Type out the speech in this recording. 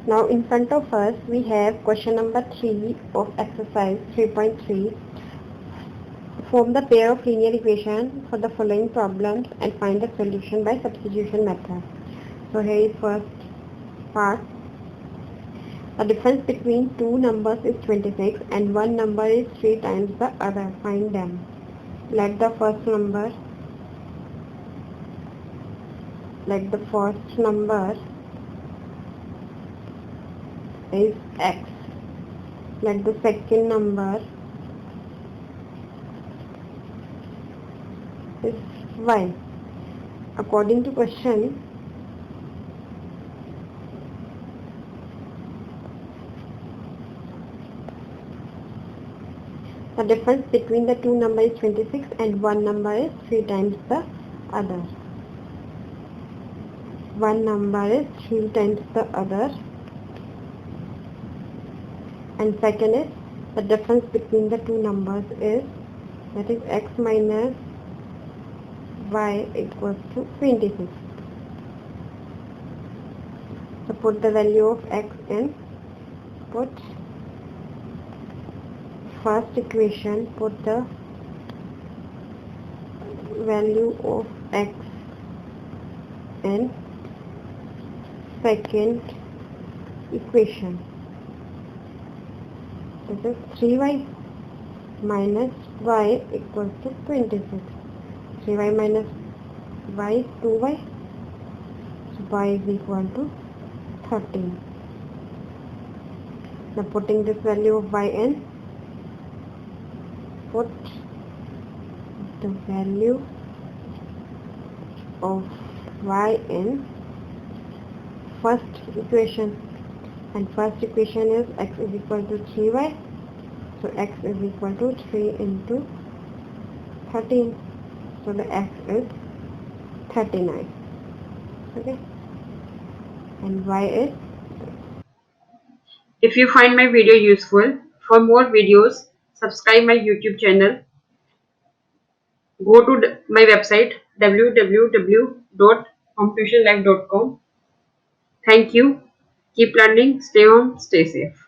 Now in front of us we have question number 3 of exercise 3.3. Form the pair of linear equations for the following problems and find the solution by substitution method. So here is first part. The difference between two numbers is 26 and one number is 3 times the other. Find them. Let the first number is x. Let the second number is y. According to question, the difference between the two numbers is 26 and one number is 3 times the other. One number is 3 times the other. And second is the difference between the two numbers is, that is x minus y equals to 26. So put the value of x in. Put first equation, put the value of x in second equation. This is 3y minus y equals to 26. 3y minus y is 2y. So y is equal to 13. Now putting this value of y in, put the value of y in first equation, and first equation is x is equal to 3y, so x is equal to 3 into 13, so the x is 39. Okay, and y is. If you find my video useful, for more videos, subscribe my YouTube channel. Go to my website www.hometuitionlive.com. Thank you. Keep learning. Stay home. Stay safe.